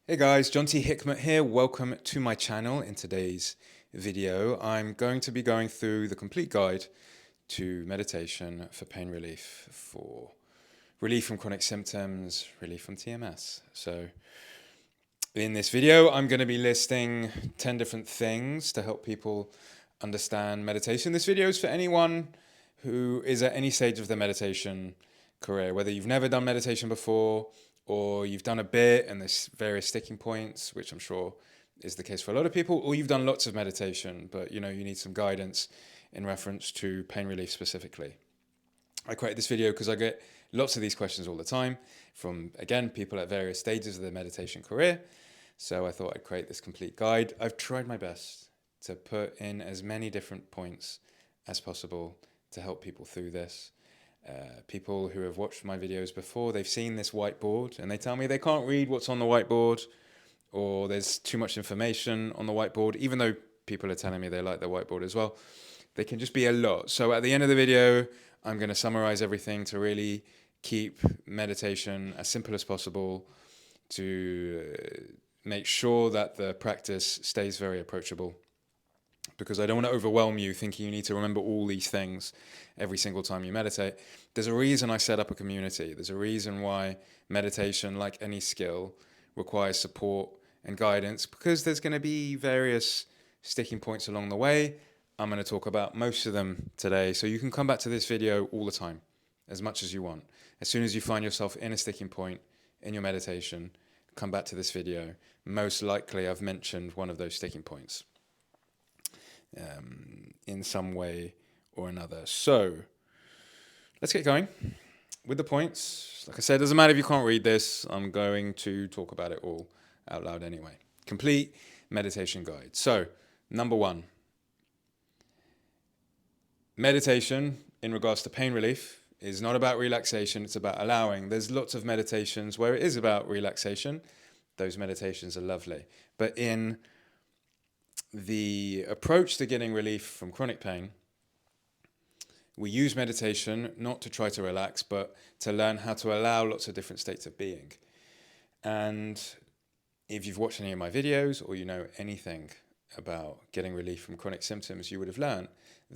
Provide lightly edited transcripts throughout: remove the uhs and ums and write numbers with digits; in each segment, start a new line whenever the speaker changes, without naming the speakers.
Hey guys, John T. Hickmott here. Welcome to my channel. In today's video, I'm going to be going through the complete guide to meditation for pain relief, for relief from chronic symptoms, relief from TMS. So in this video, I'm going to be listing 10 different things to help people understand meditation. This video is for anyone who is at any stage of their meditation career, whether you've never done meditation before or you've done a bit and there's various sticking points, which I'm sure is the case for a lot of people, or you've done lots of meditation, but you need some guidance in reference to pain relief specifically. I created this video because I get lots of these questions all the time from, again, people at various stages of their meditation career. So I thought I'd create this complete guide. I've tried my best to put in as many different points as possible to help people through this. People who have watched my videos before, they've seen this whiteboard and they tell me they can't read what's on the whiteboard, or there's too much information on the whiteboard, even though people are telling me they like the whiteboard as well. They can just be a lot. So at the end of the video, I'm going to summarize everything to really keep meditation as simple as possible, to make sure that the practice stays very approachable, because I don't want to overwhelm you thinking you need to remember all these things every single time you meditate. There's a reason I set up a community. There's a reason why meditation, like any skill, requires support and guidance, because there's going to be various sticking points along the way. I'm going to talk about most of them today, so you can come back to this video all the time, as much as you want. As soon as you find yourself in a sticking point in your meditation, come back to this video. Most likely I've mentioned one of those sticking points in some way or another. So let's get going with the points. Like I said, it doesn't matter if you can't read this. I'm going to talk about it all out loud anyway. Complete meditation guide. So number one, meditation in regards to pain relief is not about relaxation. It's about allowing. There's lots of meditations where it is about relaxation. Those meditations are lovely. But in the approach to getting relief from chronic pain, we use meditation not to try to relax, but to learn how to allow lots of different states of being. And if you've watched any of my videos, or you know anything about getting relief from chronic symptoms, you would have learned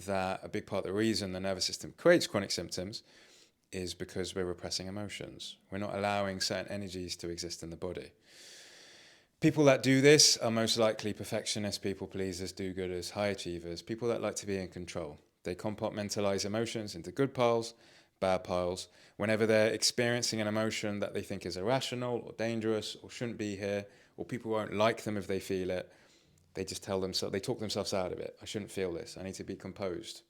that a big part of the reason the nervous system creates chronic symptoms is because we're repressing emotions. We're not allowing certain energies to exist in the body. People that do this are most likely perfectionists, people pleasers, do-gooders, high achievers, people that like to be in control. They compartmentalize emotions into good piles, bad piles. Whenever they're experiencing an emotion that they think is irrational or dangerous or shouldn't be here, or people won't like them if they feel it, they just tell themselves, they talk themselves out of it. I shouldn't feel this. I need to be composed.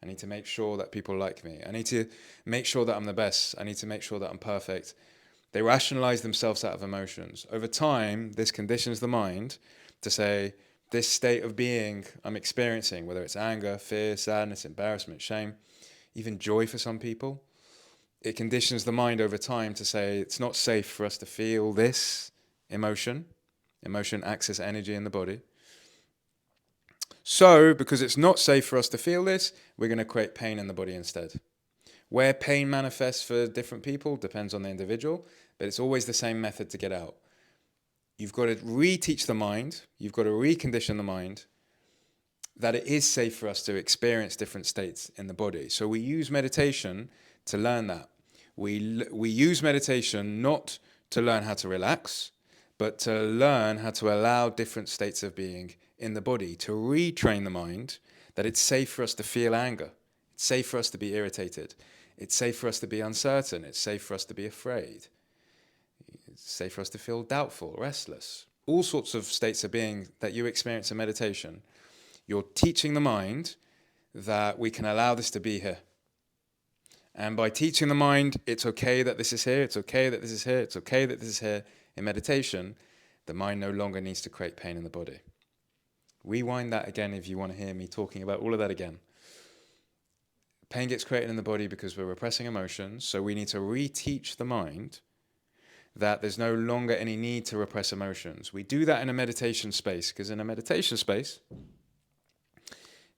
I need to make sure that people like me. I need to make sure that I'm the best. I need to make sure that I'm perfect. They rationalize themselves out of emotions. Over time, this conditions the mind to say, this state of being I'm experiencing, whether it's anger, fear, sadness, embarrassment, shame, even joy for some people, it conditions the mind over time to say it's not safe for us to feel this emotion. Emotion acts as energy in the body. So, because it's not safe for us to feel this, we're going to create pain in the body instead. Where pain manifests for different people depends on the individual, but it's always the same method to get out. You've got to reteach the mind, you've got to recondition the mind that it is safe for us to experience different states in the body. So we use meditation to learn that. We use meditation not to learn how to relax, but to learn how to allow different states of being in the body, to retrain the mind that it's safe for us to feel anger. It's safe for us to be irritated. It's safe for us to be uncertain. It's safe for us to be afraid. It's safe for us to feel doubtful, restless. All sorts of states of being that you experience in meditation. You're teaching the mind that we can allow this to be here. And by teaching the mind, it's okay that this is here, it's okay that this is here, it's okay that this is here, in meditation, the mind no longer needs to create pain in the body. Rewind that again if you want to hear me talking about all of that again. Pain gets created in the body because we're repressing emotions, so we need to reteach the mind that there's no longer any need to repress emotions. We do that in a meditation space, because in a meditation space,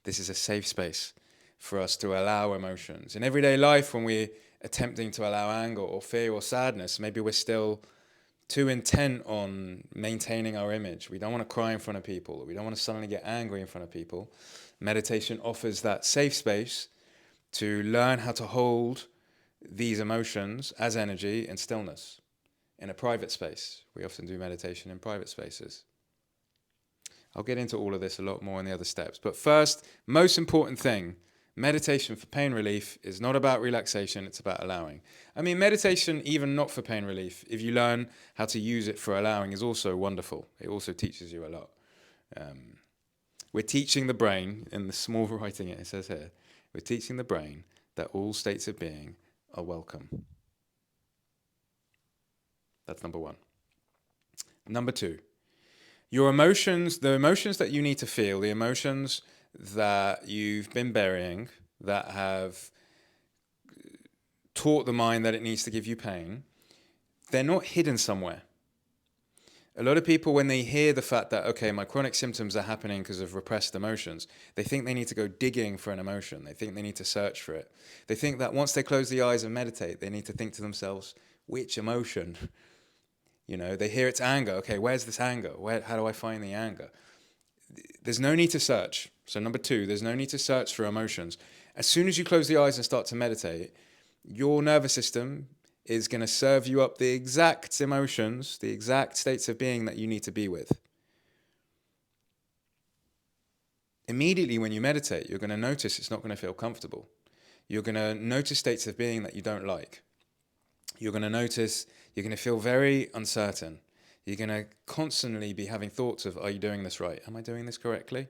this is a safe space for us to allow emotions. In everyday life, when we're attempting to allow anger or fear or sadness, maybe we're still too intent on maintaining our image. We don't want to cry in front of people. We don't want to suddenly get angry in front of people. Meditation offers that safe space to learn how to hold these emotions as energy in stillness, in a private space. We often do meditation in private spaces. I'll get into all of this a lot more in the other steps. But first, most important thing, meditation for pain relief is not about relaxation, it's about allowing. I mean, meditation, even not for pain relief, if you learn how to use it for allowing, is also wonderful. It also teaches you a lot. We're teaching the brain, in the small writing it says here, we're teaching the brain that all states of being are welcome. That's number one. Number two, your emotions, the emotions that you need to feel, the emotions that you've been burying, that have taught the mind that it needs to give you pain, they're not hidden somewhere. A lot of people, when they hear the fact that, okay, my chronic symptoms are happening because of repressed emotions, they think they need to go digging for an emotion. They think they need to search for it. They think that once they close the eyes and meditate, they need to think to themselves, which emotion? They hear it's anger. Okay, where's this anger? How do I find the anger? There's no need to search. So number two, there's no need to search for emotions. As soon as you close the eyes and start to meditate, your nervous system is going to serve you up the exact emotions, the exact states of being that you need to be with. Immediately when you meditate, you're going to notice it's not going to feel comfortable. You're going to notice states of being that you don't like. You're going to feel very uncertain. You're going to constantly be having thoughts of, are you doing this right? Am I doing this correctly?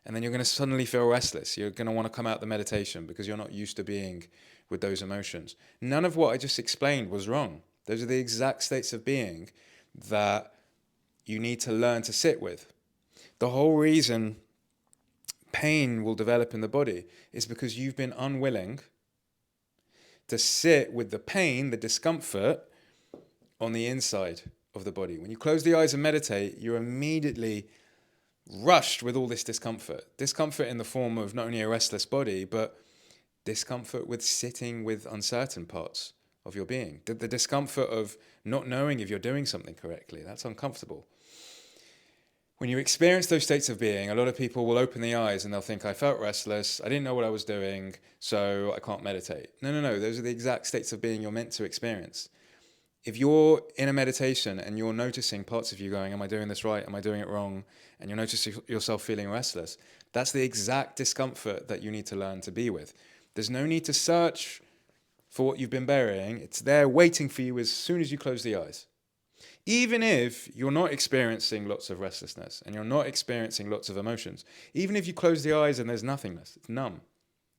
And then you're going to suddenly feel restless. You're going to want to come out the meditation because you're not used to being with those emotions. None of what I just explained was wrong. Those are the exact states of being that you need to learn to sit with. The whole reason pain will develop in the body is because you've been unwilling to sit with the pain, the discomfort on the inside of the body. When you close the eyes and meditate, you're immediately rushed with all this discomfort. Discomfort in the form of not only a restless body, but discomfort with sitting with uncertain parts of your being. The discomfort of not knowing if you're doing something correctly. That's uncomfortable. When you experience those states of being, a lot of people will open the eyes and they'll think, I felt restless, I didn't know what I was doing, so I can't meditate. No. Those are the exact states of being you're meant to experience. If you're in a meditation and you're noticing parts of you going, am I doing this right? Am I doing it wrong? And you're noticing yourself feeling restless, that's the exact discomfort that you need to learn to be with. There's no need to search for what you've been burying. It's there waiting for you as soon as you close the eyes. Even if you're not experiencing lots of restlessness and you're not experiencing lots of emotions, even if you close the eyes and there's nothingness, it's numb.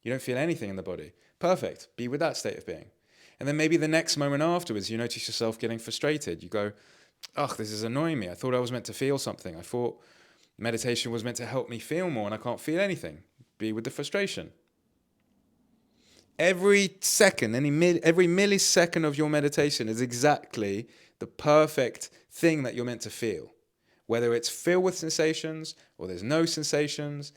You don't feel anything in the body. Perfect. Be with that state of being. And then maybe the next moment afterwards, you notice yourself getting frustrated. You go, this is annoying me. I thought I was meant to feel something. I thought meditation was meant to help me feel more and I can't feel anything. Be with the frustration. Every second, every millisecond of your meditation is exactly the perfect thing that you're meant to feel. Whether it's filled with sensations or there's no sensations,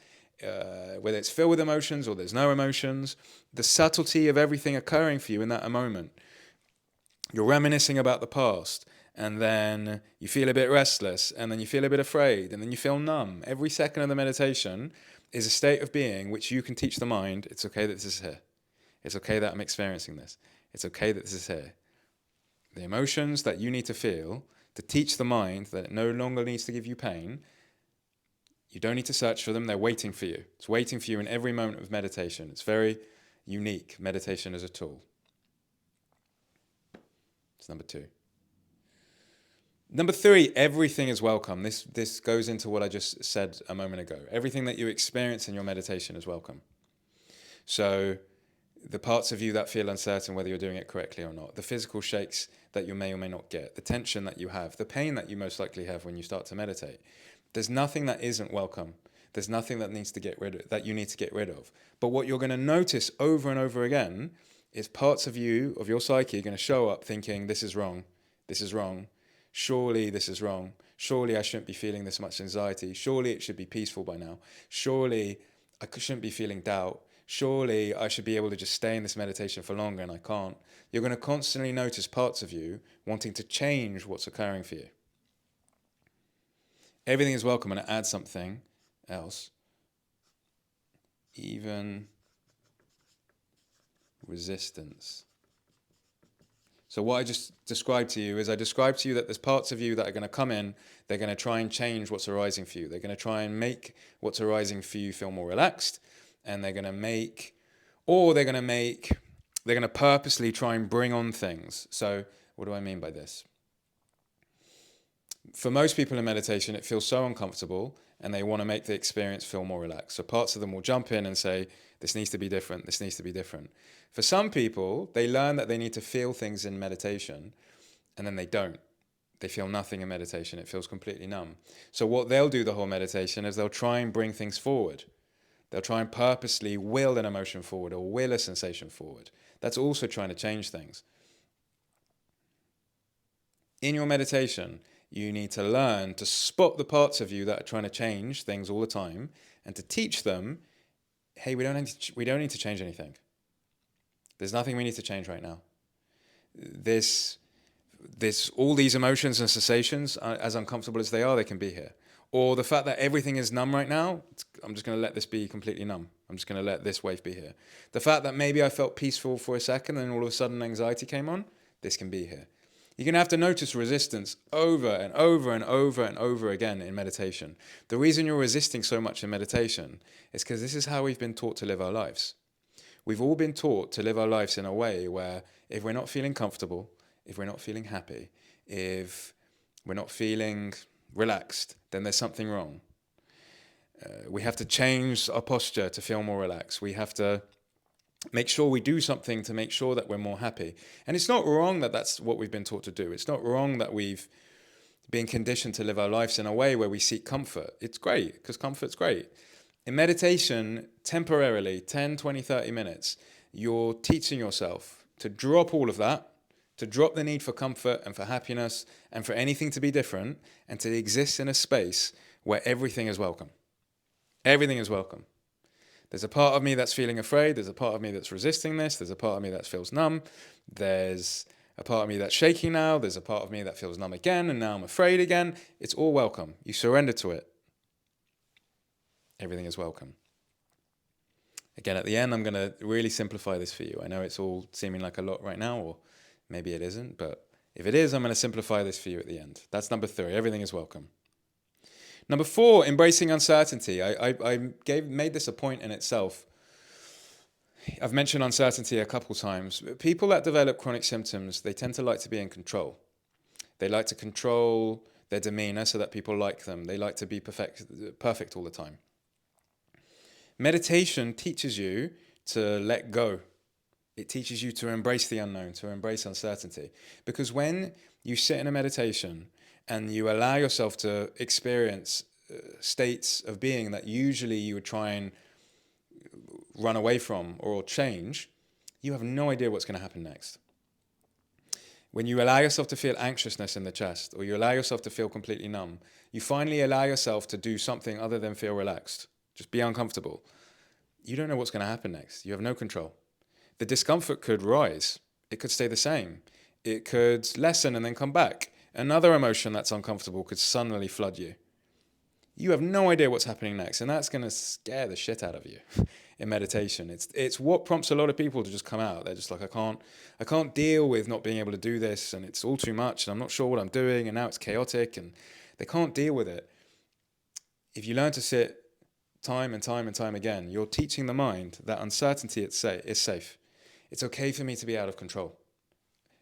whether it's filled with emotions or there's no emotions, the subtlety of everything occurring for you in that moment. You're reminiscing about the past, and then you feel a bit restless, and then you feel a bit afraid, and then you feel numb. Every second of the meditation is a state of being which you can teach the mind, it's okay that this is here. It's okay that I'm experiencing this. It's okay that this is here. The emotions that you need to feel to teach the mind that it no longer needs to give you pain, you don't need to search for them. They're waiting for you. It's waiting for you in every moment of meditation. It's very unique, meditation as a tool. It's number two. Number three, everything is welcome. This goes into what I just said a moment ago. Everything that you experience in your meditation is welcome. So the parts of you that feel uncertain whether you're doing it correctly or not, the physical shakes that you may or may not get, the tension that you have, the pain that you most likely have when you start to meditate. There's nothing that isn't welcome. There's nothing that you need to get rid of. But what you're going to notice over and over again is parts of you, of your psyche, are going to show up thinking, this is wrong, surely this is wrong, surely I shouldn't be feeling this much anxiety, surely it should be peaceful by now, surely I shouldn't be feeling doubt, surely I should be able to just stay in this meditation for longer, and I can't. You're going to constantly notice parts of you wanting to change what's occurring for you. Everything is welcome, and add something else. Even resistance. So what I just described to you is I described to you that there's parts of you that are going to come in, they're going to try and change what's arising for you. They're going to try and make what's arising for you feel more relaxed, and they're going to purposely try and bring on things. So what do I mean by this? For most people in meditation, it feels so uncomfortable, and they want to make the experience feel more relaxed. So parts of them will jump in and say, this needs to be different, this needs to be different. For some people, they learn that they need to feel things in meditation, and then they don't. They feel nothing in meditation. It feels completely numb. So what they'll do the whole meditation is they'll try and bring things forward. They'll try and purposely will an emotion forward or will a sensation forward. That's also trying to change things. In your meditation, you need to learn to spot the parts of you that are trying to change things all the time, and to teach them, hey, we don't need to change anything. There's nothing we need to change right now. All these emotions and sensations, as uncomfortable as they are, they can be here. Or the fact that everything is numb right now, I'm just going to let this be completely numb. I'm just going to let this wave be here. The fact that maybe I felt peaceful for a second and all of a sudden anxiety came on, this can be here. You're going to have to notice resistance over and over and over and over again in meditation. The reason you're resisting so much in meditation is because this is how we've been taught to live our lives. We've all been taught to live our lives in a way where if we're not feeling comfortable, if we're not feeling happy, if we're not feeling relaxed, then there's something wrong. We have to change our posture to feel more relaxed. We have to make sure we do something to make sure that we're more happy. And it's not wrong that that's what we've been taught to do. It's not wrong that we've been conditioned to live our lives in a way where we seek comfort. It's great, because comfort's great. In meditation, temporarily, 10, 20, 30 minutes, you're teaching yourself to drop all of that, to drop the need for comfort and for happiness and for anything to be different, and to exist in a space where everything is welcome. Everything is welcome. There's a part of me that's feeling afraid. There's a part of me that's resisting this. There's a part of me that feels numb. There's a part of me that's shaking now. There's a part of me that feels numb again, and now I'm afraid again. It's all welcome. You surrender to it. Everything is welcome. Again, at the end, I'm going to really simplify this for you. I know it's all seeming like a lot right now, or maybe it isn't, but if it is, I'm going to simplify this for you at the end. That's number 3. Everything is welcome. Number 4, embracing uncertainty. I made this a point in itself. I've mentioned uncertainty a couple times. People that develop chronic symptoms, they tend to like to be in control. They like to control their demeanor so that people like them. They like to be perfect all the time. Meditation teaches you to let go. It teaches you to embrace the unknown, to embrace uncertainty. Because when you sit in a meditation and you allow yourself to experience states of being that usually you would try and run away from or change, you have no idea what's going to happen next. When you allow yourself to feel anxiousness in the chest, or you allow yourself to feel completely numb, you finally allow yourself to do something other than feel relaxed. Just be uncomfortable. You don't know what's going to happen next. You have no control. The discomfort could rise. It could stay the same. It could lessen and then come back. Another emotion that's uncomfortable could suddenly flood you. You have no idea what's happening next, and that's going to scare the shit out of you in meditation. It's what prompts a lot of people to just come out. They're just like, I can't deal with not being able to do this, and it's all too much, and I'm not sure what I'm doing, and now it's chaotic, and they can't deal with it. If you learn to sit time and time and time again, you're teaching the mind that uncertainty is safe. It's okay for me to be out of control.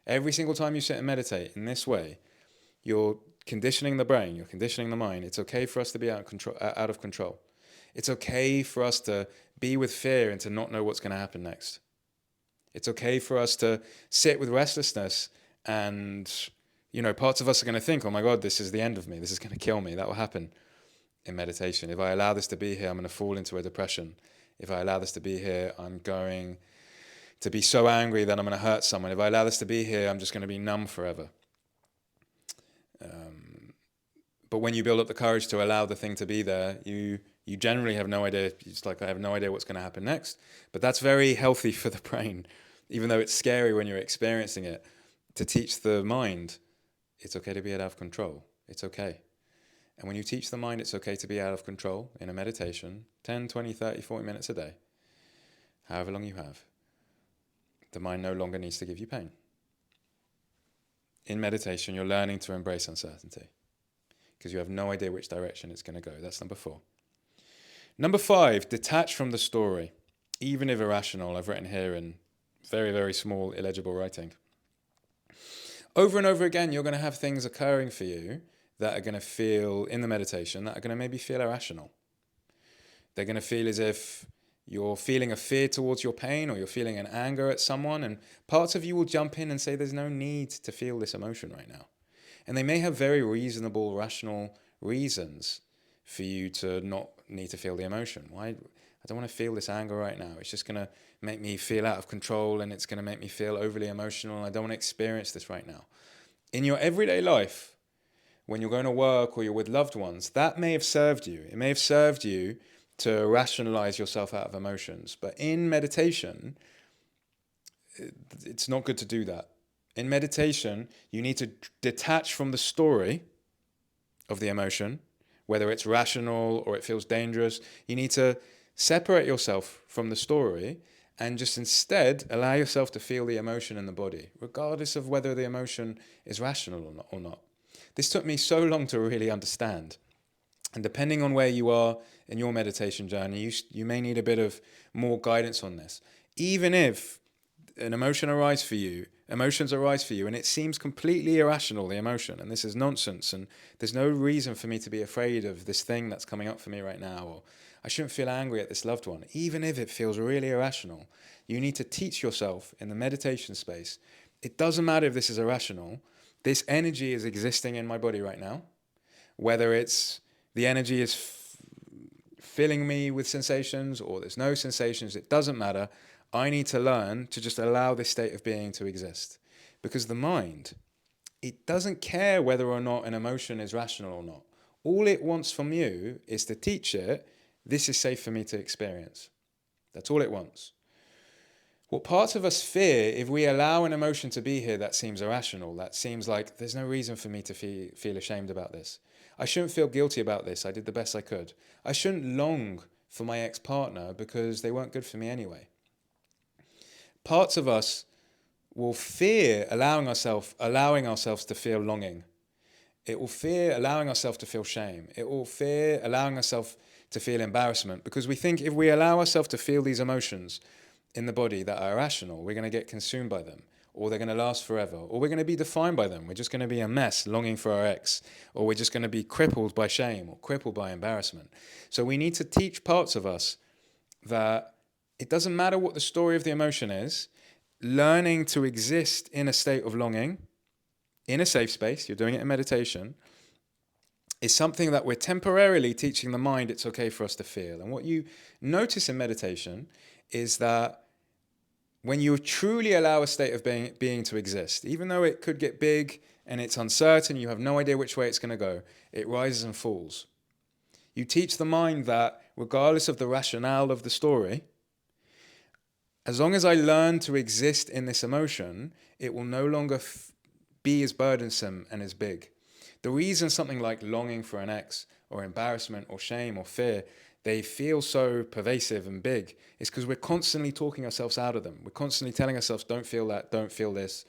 Every single time you sit and meditate in this way, you're conditioning the brain, you're conditioning the mind. It's okay for us to be out of control. It's okay for us to be with fear and to not know what's going to happen next. It's okay for us to sit with restlessness, and parts of us are going to think, oh my God, this is the end of me. This is going to kill me. That will happen in meditation. If I allow this to be here, I'm going to fall into a depression. If I allow this to be here, I'm going to be so angry that I'm going to hurt someone. If I allow this to be here, I'm just going to be numb forever. But when you build up the courage to allow the thing to be there, you You generally have no idea. It's like, I have no idea what's going to happen next. But that's very healthy for the brain, even though it's scary when you're experiencing it, to teach the mind, it's okay to be out of control. It's okay. And when you teach the mind it's okay to be out of control in a meditation, 10, 20, 30, 40 minutes a day, however long you have, the mind no longer needs to give you pain. In meditation, you're learning to embrace uncertainty because you have no idea which direction it's going to go. That's number 4. Number 5, detach from the story, even if irrational. I've written here in very, very small, illegible writing. Over and over again, you're going to have things occurring for you that are going to feel, in the meditation, that are going to maybe feel irrational. They're going to feel as if you're feeling a fear towards your pain, or you're feeling an anger at someone, and parts of you will jump in and say there's no need to feel this emotion right now. And they may have very reasonable, rational reasons for you to not need to feel the emotion. Why? I don't want to feel this anger right now. It's just going to make me feel out of control, and it's going to make me feel overly emotional. I don't want to experience this right now. In your everyday life, when you're going to work or you're with loved ones, that may have served you. It may have served you to rationalize yourself out of emotions. But in meditation, it's not good to do that. In meditation, you need to detach from the story of the emotion, whether it's rational or it feels dangerous. You need to separate yourself from the story and just instead allow yourself to feel the emotion in the body, regardless of whether the emotion is rational or not. This took me so long to really understand. And depending on where you are in your meditation journey, you may need a bit of more guidance on this. Even if an emotions arise for you, and it seems completely irrational, the emotion, and this is nonsense, and there's no reason for me to be afraid of this thing that's coming up for me right now, or I shouldn't feel angry at this loved one. Even if it feels really irrational, you need to teach yourself in the meditation space. It doesn't matter if this is irrational. This energy is existing in my body right now, whether it's the energy is filling me with sensations or there's no sensations, it doesn't matter. I need to learn to just allow this state of being to exist, because the mind, it doesn't care whether or not an emotion is rational or not. All it wants from you is to teach it, this is safe for me to experience. That's all it wants. What parts of us fear, if we allow an emotion to be here that seems irrational, that seems like there's no reason for me to feel ashamed about this. I shouldn't feel guilty about this. I did the best I could. I shouldn't long for my ex-partner because they weren't good for me anyway. Parts of us will fear allowing ourselves to feel longing. It will fear allowing ourselves to feel shame. It will fear allowing ourselves to feel embarrassment, because we think if we allow ourselves to feel these emotions in the body that are irrational, we're going to get consumed by them, or they're going to last forever, or we're going to be defined by them. We're just going to be a mess longing for our ex, or we're just going to be crippled by shame or crippled by embarrassment. So we need to teach parts of us that it doesn't matter what the story of the emotion is. Learning to exist in a state of longing, in a safe space, you're doing it in meditation, is something that we're temporarily teaching the mind it's okay for us to feel. And what you notice in meditation is that when you truly allow a state of being to exist, even though it could get big and it's uncertain, you have no idea which way it's going to go, it rises and falls. You teach the mind that regardless of the rationale of the story, as long as I learn to exist in this emotion, it will no longer be as burdensome and as big. The reason something like longing for an ex or embarrassment or shame or fear, they feel so pervasive and big, is because we're constantly talking ourselves out of them. We're constantly telling ourselves, don't feel that, don't feel this.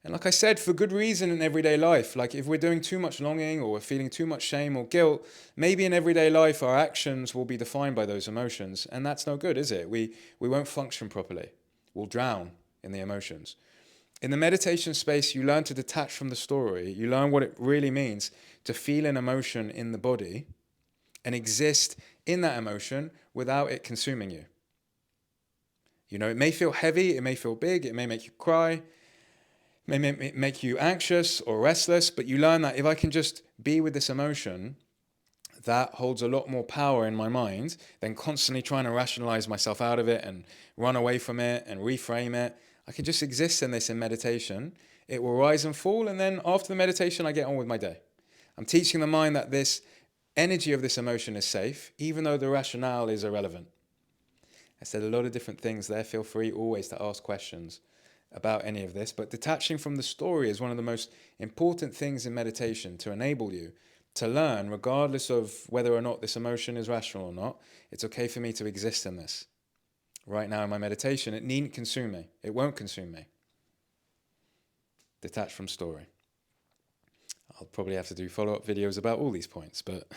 And like I said, for good reason in everyday life, like if we're doing too much longing or we're feeling too much shame or guilt, maybe in everyday life our actions will be defined by those emotions. And that's no good, is it? We won't function properly. We'll drown in the emotions. In the meditation space, you learn to detach from the story. You learn what it really means to feel an emotion in the body and exist in that emotion without it consuming you. You know, it may feel heavy, it may feel big, it may make you cry, it may make you anxious or restless, but you learn that if I can just be with this emotion, that holds a lot more power in my mind than constantly trying to rationalize myself out of it and run away from it and reframe it. I can just exist in this in meditation. It will rise and fall, and then after the meditation, I get on with my day. I'm teaching the mind that this energy of this emotion is safe, even though the rationale is irrelevant. I said a lot of different things there. Feel free always to ask questions about any of this. But detaching from the story is one of the most important things in meditation to enable you to learn, regardless of whether or not this emotion is rational or not. It's okay for me to exist in this. Right now in my meditation, it needn't consume me. It won't consume me. Detach from story. I'll probably have to do follow-up videos about all these points, but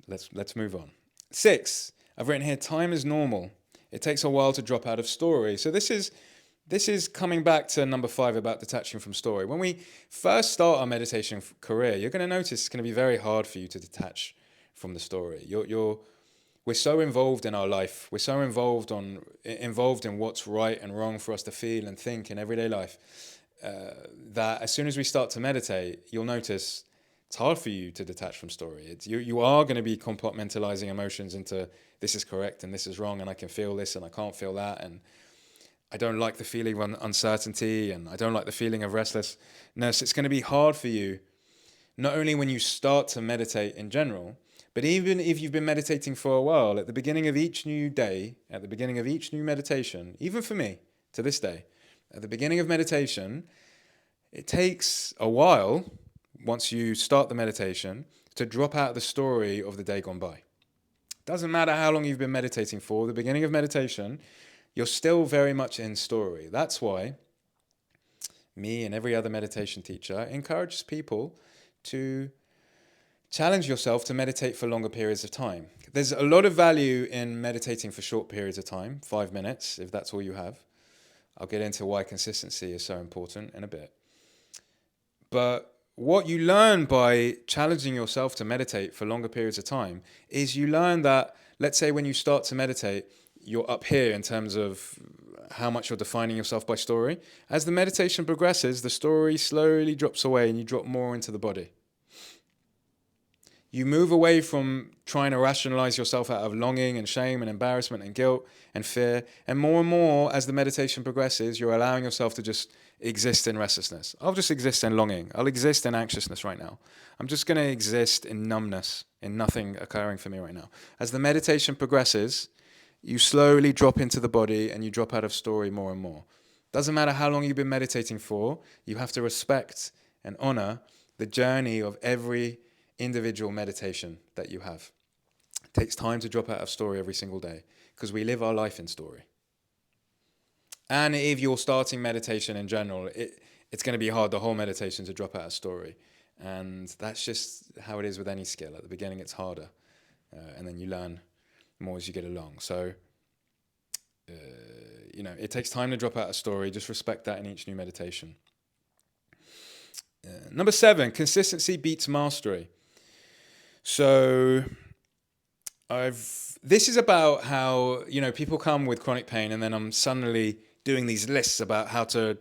let's move on. 6, I've written here, time is normal. It takes a while to drop out of story. So this is coming back to number 5 about detaching from story. When we first start our meditation career, you're going to notice it's going to be very hard for you to detach from the story. We're so involved in our life. We're so involved in what's right and wrong for us to feel and think in everyday life, that as soon as we start to meditate, you'll notice it's hard for you to detach from story. You are going to be compartmentalizing emotions into this is correct and this is wrong, and I can feel this and I can't feel that, and I don't like the feeling of uncertainty, and I don't like the feeling of restlessness. It's going to be hard for you, not only when you start to meditate in general, but even if you've been meditating for a while, at the beginning of each new day, at the beginning of each new meditation, even for me, to this day, at the beginning of meditation, it takes a while, once you start the meditation, to drop out the story of the day gone by. Doesn't matter how long you've been meditating for, the beginning of meditation, you're still very much in story. That's why me and every other meditation teacher encourages people to challenge yourself to meditate for longer periods of time. There's a lot of value in meditating for short periods of time, 5 minutes, if that's all you have. I'll get into why consistency is so important in a bit. But what you learn by challenging yourself to meditate for longer periods of time is you learn that, let's say when you start to meditate, you're up here in terms of how much you're defining yourself by story. As the meditation progresses, the story slowly drops away and you drop more into the body. You move away from trying to rationalize yourself out of longing and shame and embarrassment and guilt and fear. And more, as the meditation progresses, you're allowing yourself to just exist in restlessness. I'll just exist in longing. I'll exist in anxiousness right now. I'm just going to exist in numbness, in nothing occurring for me right now. As the meditation progresses, you slowly drop into the body and you drop out of story more and more. Doesn't matter how long you've been meditating for, you have to respect and honor the journey of every individual meditation that you have. It takes time to drop out of story every single day because we live our life in story. And if you're starting meditation in general, it's going to be hard, the whole meditation, to drop out of story. And that's just how it is with any skill. At the beginning, it's harder. And then you learn more as you get along. So, it takes time to drop out of story. Just respect that in each new meditation. Number 7, consistency beats mastery. So this is about how, people come with chronic pain and then I'm suddenly doing these lists about how to,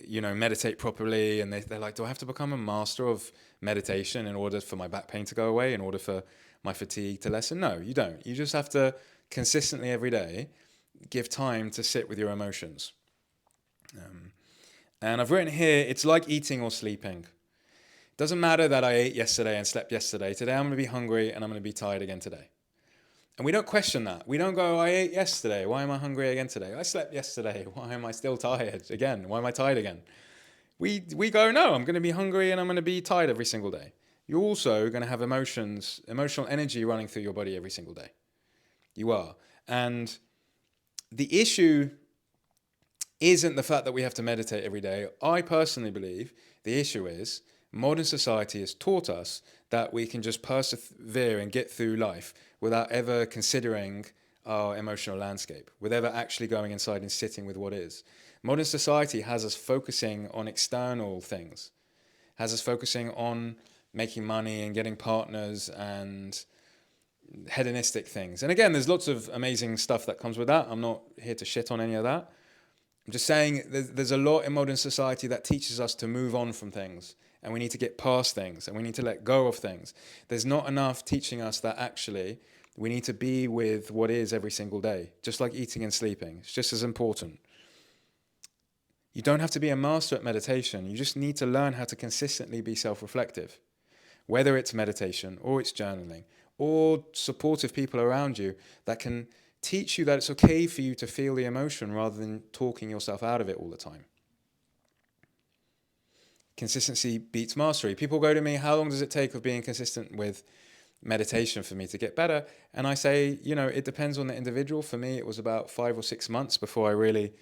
meditate properly. And they're like, do I have to become a master of meditation in order for my back pain to go away, in order for my fatigue to lessen? No, you don't. You just have to consistently every day give time to sit with your emotions. And I've written here, it's like eating or sleeping. It doesn't matter that I ate yesterday and slept yesterday. Today I'm going to be hungry and I'm going to be tired again today. And we don't question that. We don't go, I ate yesterday. Why am I hungry again today? I slept yesterday. Why am I still tired again? Why am I tired again? We go, no, I'm going to be hungry and I'm going to be tired every single day. You're also going to have emotional energy running through your body every single day. You are. And the issue isn't the fact that we have to meditate every day. I personally believe the issue is modern society has taught us that we can just persevere and get through life without ever considering our emotional landscape, without ever actually going inside and sitting with what is. Modern society has us focusing on external things, has us focusing on making money and getting partners and hedonistic things. And again, there's lots of amazing stuff that comes with that. I'm not here to shit on any of that. I'm just saying there's a lot in modern society that teaches us to move on from things, and we need to get past things, and we need to let go of things. There's not enough teaching us that actually we need to be with what is every single day, just like eating and sleeping. It's just as important. You don't have to be a master at meditation. You just need to learn how to consistently be self-reflective. whether it's meditation or it's journaling or supportive people around you that can teach you that it's okay for you to feel the emotion rather than talking yourself out of it all the time. Consistency beats mastery. People go to me, how long does it take of being consistent with meditation for me to get better? And I say, it depends on the individual. For me, it was about 5 or 6 months before I really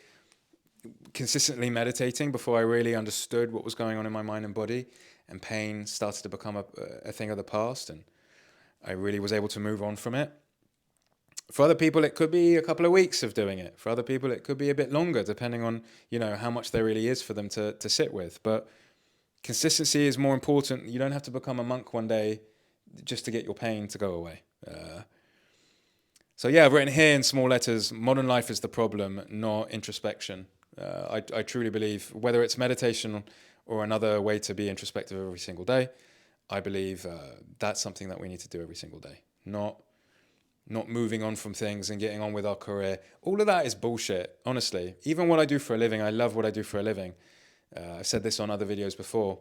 consistently meditating, before I really understood what was going on in my mind and body, and pain started to become a thing of the past, and I really was able to move on from it. For other people, it could be a couple of weeks of doing it. For other people, it could be a bit longer, depending on, how much there really is for them to sit with. But consistency is more important. You don't have to become a monk one day just to get your pain to go away. So yeah, I've written here in small letters, modern life is the problem, not introspection. I truly believe, whether it's meditation or another way to be introspective every single day, I believe that's something that we need to do every single day. Not moving on from things and getting on with our career. All of that is bullshit, honestly. Even what I do for a living, I love what I do for a living. I've said this on other videos before.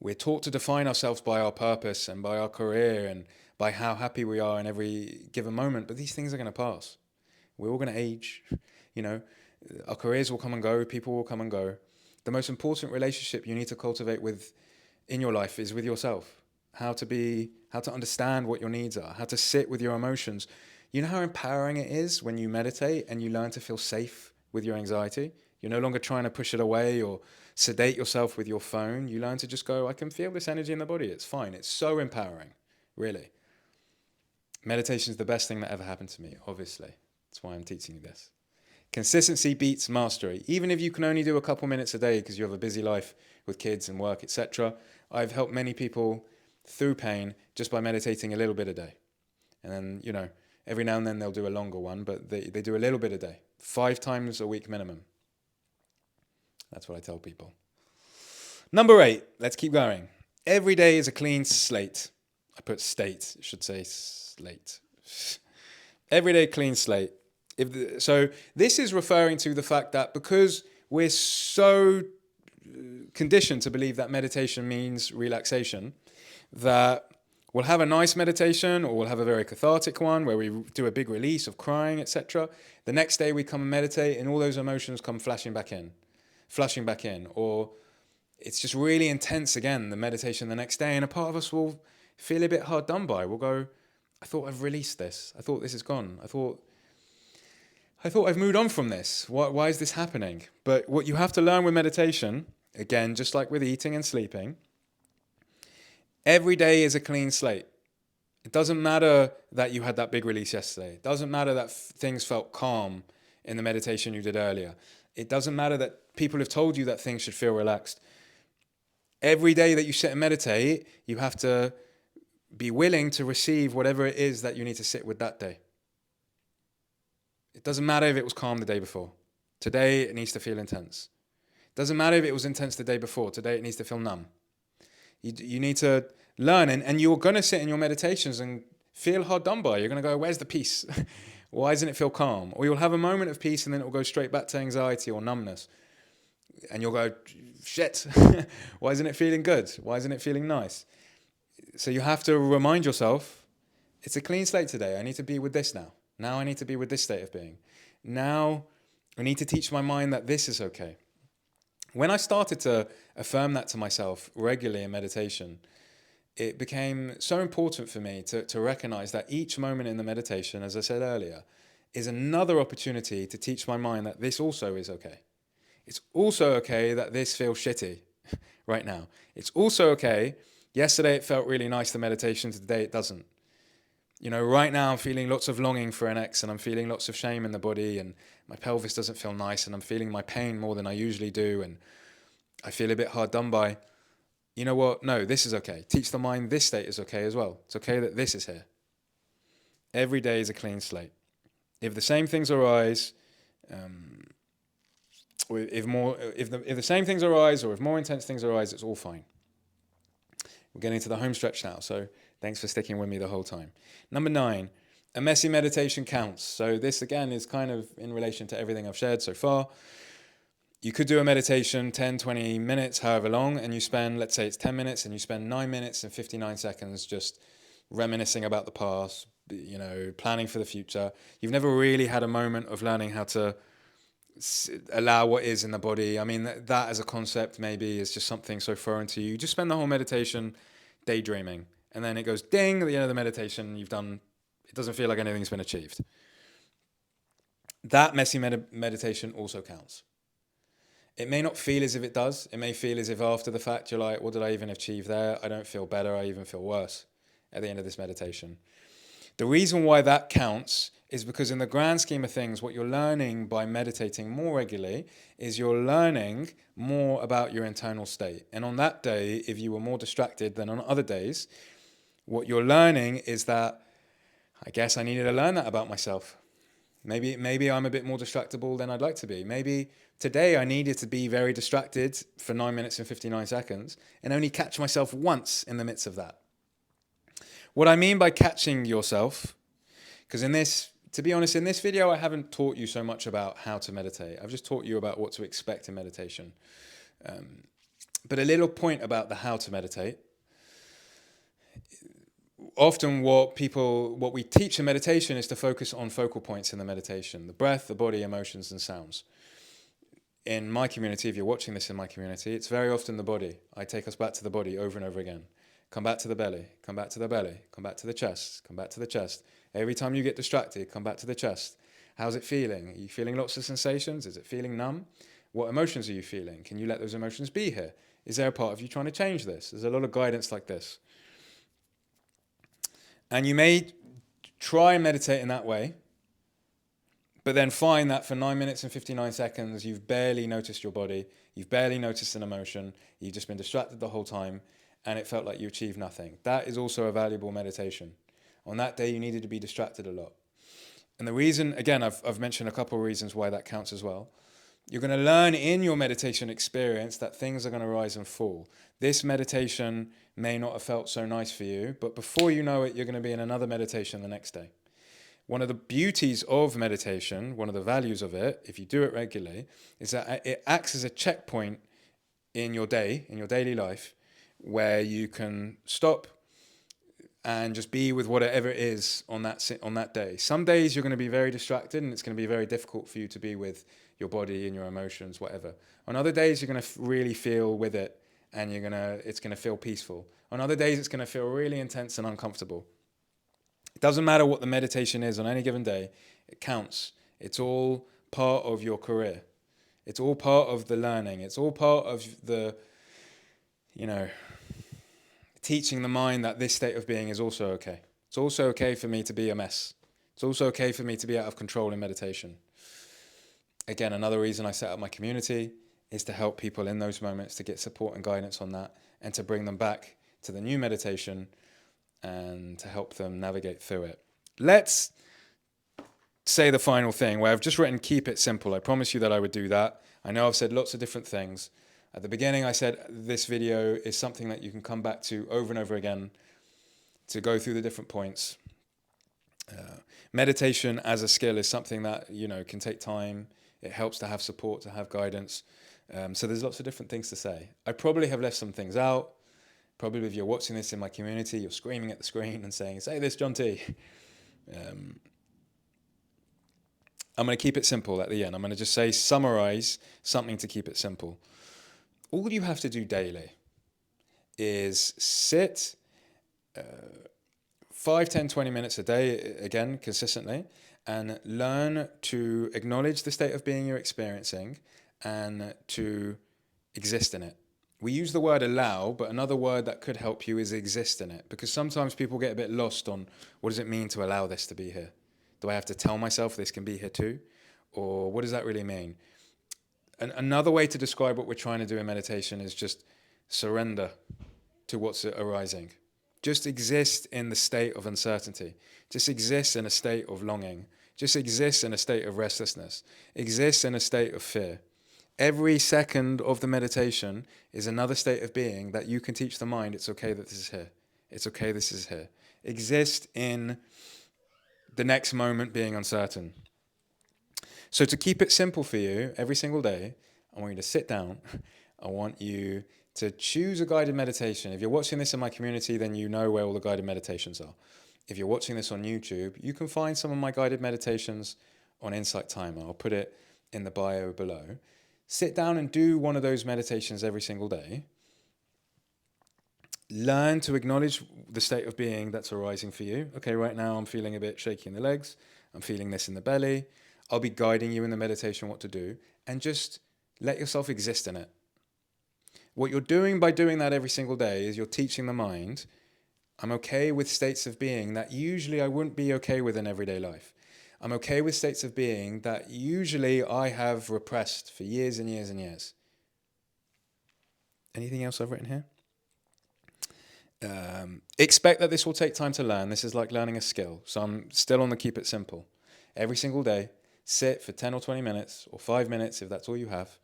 We're taught to define ourselves by our purpose and by our career and by how happy we are in every given moment. But these things are going to pass. We're all going to age. Our careers will come and go. People will come and go. The most important relationship you need to cultivate in your life is with yourself. How to understand what your needs are, how to sit with your emotions. You know how empowering it is when you meditate and you learn to feel safe with your anxiety? You're no longer trying to push it away or sedate yourself with your phone. You learn to just go, I can feel this energy in the body. It's fine. It's so empowering, really. Meditation is the best thing that ever happened to me, obviously. That's why I'm teaching you this. Consistency beats mastery. Even if you can only do a couple minutes a day because you have a busy life with kids and work, etc. I've helped many people through pain just by meditating a little bit a day. And then, every now and then they'll do a longer one, but they do a little bit a day. 5 times a week minimum. That's what I tell people. Number 8, let's keep going. Every day is a clean slate. I put state, I should say slate. Every day clean slate. So this is referring to the fact that because we're so conditioned to believe that meditation means relaxation, that we'll have a nice meditation or we'll have a very cathartic one where we do a big release of crying, etc. The next day we come and meditate and all those emotions come flashing back in. Or it's just really intense again, the meditation the next day, and a part of us will feel a bit hard done by. We'll go, I thought I've released this. I thought this is gone. I thought I've moved on from this. Why is this happening? But what you have to learn with meditation, again, just like with eating and sleeping, every day is a clean slate. It doesn't matter that you had that big release yesterday. It doesn't matter that things felt calm in the meditation you did earlier. It doesn't matter that people have told you that things should feel relaxed. Every day that you sit and meditate, you have to be willing to receive whatever it is that you need to sit with that day. It doesn't matter if it was calm the day before. Today, it needs to feel intense. It doesn't matter if it was intense the day before. Today, it needs to feel numb. You need to learn, and you're going to sit in your meditations and feel hard done by. You're going to go, where's the peace? Why doesn't it feel calm? Or you'll have a moment of peace and then it will go straight back to anxiety or numbness. And you'll go, shit, why isn't it feeling good? Why isn't it feeling nice? So you have to remind yourself, it's a clean slate today. I need to be with this now. Now I need to be with this state of being. Now I need to teach my mind that this is okay. When I started to affirm that to myself regularly in meditation, it became so important for me to recognize that each moment in the meditation, as I said earlier, is another opportunity to teach my mind that this also is okay. It's also okay that this feels shitty right now. It's also okay. Yesterday it felt really nice, the meditation. Today it doesn't. Right now I'm feeling lots of longing for an ex and I'm feeling lots of shame in the body and my pelvis doesn't feel nice and I'm feeling my pain more than I usually do and I feel a bit hard done by. You know what? No, this is okay. Teach the mind this state is okay as well. It's okay that this is here. Every day is a clean slate. If the same things arise, if the same things arise or if more intense things arise, it's all fine. We're getting to the home stretch now, so thanks for sticking with me the whole time. Number 9, a messy meditation counts. So this again is kind of in relation to everything I've shared so far. You could do a meditation 10, 20 minutes, however long, and you spend, let's say it's 10 minutes, and you spend 9 minutes and 59 seconds just reminiscing about the past, planning for the future. You've never really had a moment of learning how to allow what is in the body. I mean, that as a concept maybe is just something so foreign to you. You just spend the whole meditation daydreaming, and then it goes ding at the end of the meditation. It doesn't feel like anything's been achieved. That messy meditation also counts. It may not feel as if it does. It may feel as if after the fact you're like, what did I even achieve there? I don't feel better. I even feel worse at the end of this meditation. The reason why that counts is because in the grand scheme of things, what you're learning by meditating more regularly is you're learning more about your internal state. And on that day, if you were more distracted than on other days, what you're learning is that, I guess I needed to learn that about myself. Maybe I'm a bit more distractible than I'd like to be. Maybe today I needed to be very distracted for 9 minutes and 59 seconds and only catch myself once in the midst of that. What I mean by catching yourself, because to be honest, in this video, I haven't taught you so much about how to meditate. I've just taught you about what to expect in meditation. But a little point about the how to meditate. Often what we teach in meditation is to focus on focal points in the meditation: the breath, the body, emotions, and sounds. In my community, if you're watching this in my community, it's very often the body. I take us back to the body over and over again. Come back to the belly, come back to the belly, come back to the chest, come back to the chest. Every time you get distracted, come back to the chest. How's it feeling? Are you feeling lots of sensations? Is it feeling numb? What emotions are you feeling? Can you let those emotions be here? Is there a part of you trying to change this? There's a lot of guidance like this. And you may try and meditate in that way, but then find that for 9 minutes and 59 seconds, you've barely noticed your body, you've barely noticed an emotion, you've just been distracted the whole time, and it felt like you achieved nothing. That is also a valuable meditation. On that day, you needed to be distracted a lot. And the reason, again, I've mentioned a couple of reasons why that counts as well. You're going to learn in your meditation experience that things are going to rise and fall. This meditation may not have felt so nice for you, but before you know it, you're going to be in another meditation the next day. One of the beauties of meditation, one of the values of it, if you do it regularly, is that it acts as a checkpoint in your day, in your daily life, where you can stop and just be with whatever it is on that day. Some days you're going to be very distracted and it's going to be very difficult for you to be with your body and your emotions, whatever. On other days, you're going to really feel with it and it's going to feel peaceful. On other days, it's going to feel really intense and uncomfortable. It doesn't matter what the meditation is on any given day. It counts. It's all part of your career. It's all part of the learning. It's all part of the, teaching the mind that this state of being is also okay. It's also okay for me to be a mess. It's also okay for me to be out of control in meditation. Again, another reason I set up my community is to help people in those moments to get support and guidance on that and to bring them back to the new meditation and to help them navigate through it. Let's say the final thing where I've just written keep it simple. I promise you that I would do that. I know I've said lots of different things. At the beginning, I said this video is something that you can come back to over and over again to go through the different points. Meditation as a skill is something that, can take time. It helps to have support, to have guidance. So there's lots of different things to say. I probably have left some things out. Probably if you're watching this in my community, you're screaming at the screen and saying, say this, John T. I'm going to keep it simple at the end. I'm going to just summarize something to keep it simple. All you have to do daily is sit 5, 10, 20 minutes a day, again, consistently, and learn to acknowledge the state of being you're experiencing and to exist in it. We use the word allow, but another word that could help you is exist in it, because sometimes people get a bit lost on what does it mean to allow this to be here? Do I have to tell myself this can be here too? Or what does that really mean? And another way to describe what we're trying to do in meditation is just surrender to what's arising. Just exist in the state of uncertainty. Just exist in a state of longing. Just exist in a state of restlessness. Exist in a state of fear. Every second of the meditation is another state of being that you can teach the mind, it's okay that this is here. It's okay this is here. Exist in the next moment being uncertain. So to keep it simple for you every single day, I want you to sit down. I want you to choose a guided meditation. If you're watching this in my community, then you know where all the guided meditations are. If you're watching this on YouTube, you can find some of my guided meditations on Insight Timer. I'll put it in the bio below. Sit down and do one of those meditations every single day. Learn to acknowledge the state of being that's arising for you. Okay, right now I'm feeling a bit shaky in the legs. I'm feeling this in the belly. I'll be guiding you in the meditation what to do, and just let yourself exist in it. What you're doing by doing that every single day is you're teaching the mind, I'm okay with states of being that usually I wouldn't be okay with in everyday life. I'm okay with states of being that usually I have repressed for years and years and years. Anything else I've written here? Expect that this will take time to learn. This is like learning a skill. So I'm still on the keep it simple. Every single day, sit for 10 or 20 minutes or 5 minutes if that's all you have.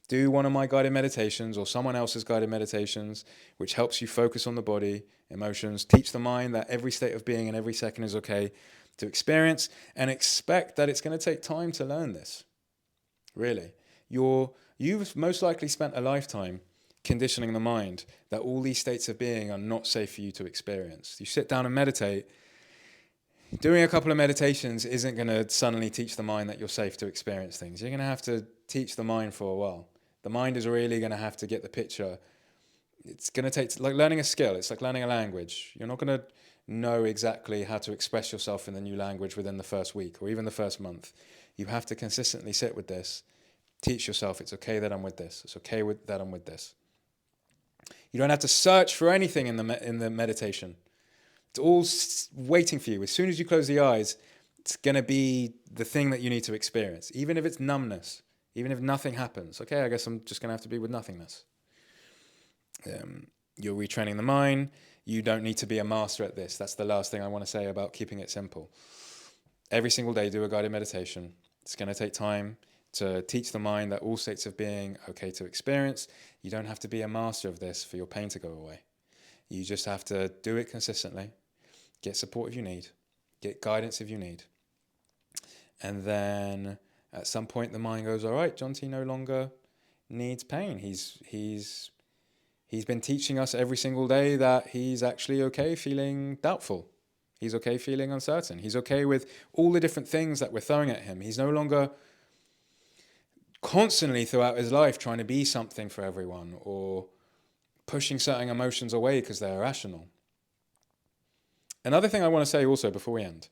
Do one of my guided meditations or someone else's guided meditations, which helps you focus on the body, emotions, teach the mind that every state of being and every second is okay to experience, and expect that it's going to take time to learn this. Really. You've most likely spent a lifetime conditioning the mind that all these states of being are not safe for you to experience. You sit down and meditate. Doing a couple of meditations isn't going to suddenly teach the mind that you're safe to experience things. You're going to have to teach the mind for a while. The mind is really going to have to get the picture. It's going to take, like learning a skill, it's like learning a language. You're not going to know exactly how to express yourself in the new language within the first week or even the first month. You have to consistently sit with this, teach yourself, it's okay that I'm with this. It's okay that I'm with this. You don't have to search for anything in the meditation. It's all waiting for you. As soon as you close the eyes, it's going to be the thing that you need to experience, even if it's numbness, even if nothing happens. Okay, I guess I'm just going to have to be with nothingness. You're retraining the mind. You don't need to be a master at this. That's the last thing I want to say about keeping it simple. Every single day, do a guided meditation. It's going to take time to teach the mind that all states of being are okay to experience. You don't have to be a master of this for your pain to go away. You just have to do it consistently, get support if you need, get guidance if you need. And then at some point the mind goes, all right, John T no longer needs pain. He's been teaching us every single day that he's actually okay feeling doubtful. He's okay feeling uncertain. He's okay with all the different things that we're throwing at him. He's no longer constantly throughout his life trying to be something for everyone or pushing certain emotions away because they're irrational. Another thing I want to say also before we end,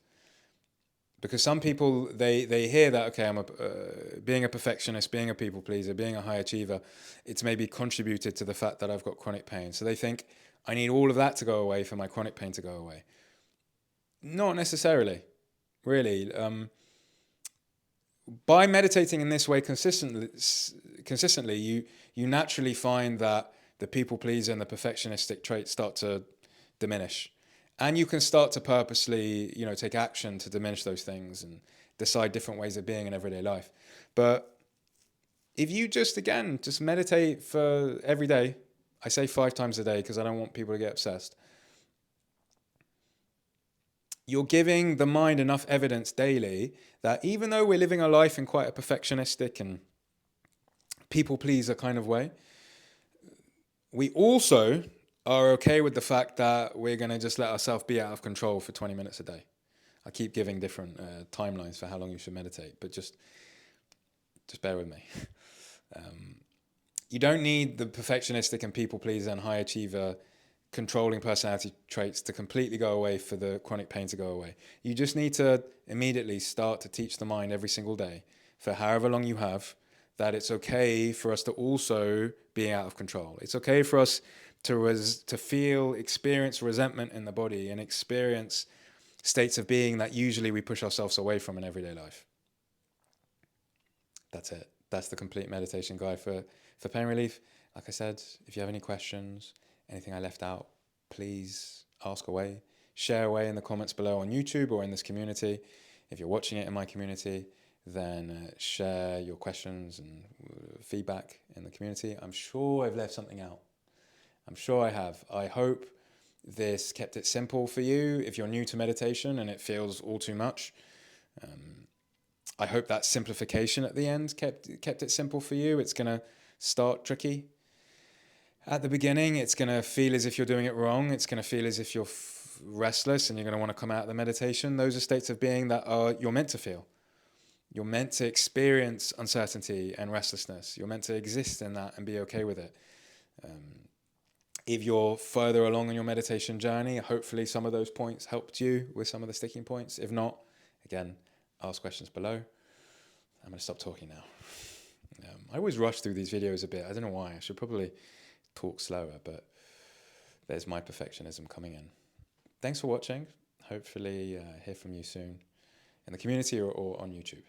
because some people, they hear that, okay, I'm being a perfectionist, being a people pleaser, being a high achiever, it's maybe contributed to the fact that I've got chronic pain. So they think I need all of that to go away for my chronic pain to go away. Not necessarily, really. By meditating in this way consistently, you naturally find that the people pleaser and the perfectionistic traits start to diminish. And you can start to purposely, take action to diminish those things and decide different ways of being in everyday life. But if you just meditate for every day, I say 5 times a day because I don't want people to get obsessed. You're giving the mind enough evidence daily that even though we're living our life in quite a perfectionistic and people pleaser kind of way, we also are okay with the fact that we're going to just let ourselves be out of control for 20 minutes a day. I keep giving different timelines for how long you should meditate, but just bear with me. You don't need the perfectionistic and people pleaser and high achiever controlling personality traits to completely go away for the chronic pain to go away. You just need to immediately start to teach the mind every single day for however long you have that it's okay for us to also be out of control. It's okay for us to experience resentment in the body and experience states of being that usually we push ourselves away from in everyday life. That's it. That's the complete meditation guide for pain relief. Like I said, if you have any questions, anything I left out, please ask away. Share away in the comments below on YouTube or in this community. If you're watching it in my community, then share your questions and feedback in the community. I'm sure I've left something out. I'm sure I have. I hope this kept it simple for you if you're new to meditation and it feels all too much. I hope that simplification at the end kept it simple for you. It's going to start tricky at the beginning. It's going to feel as if you're doing it wrong. It's going to feel as if you're restless and you're going to want to come out of the meditation. Those are states of being that you're meant to feel. You're meant to experience uncertainty and restlessness. You're meant to exist in that and be okay with it. If you're further along in your meditation journey, hopefully some of those points helped you with some of the sticking points. If not, again, ask questions below. I'm going to stop talking now. I always rush through these videos a bit. I don't know why. I should probably talk slower, but there's my perfectionism coming in. Thanks for watching. Hopefully hear from you soon in the community or on YouTube.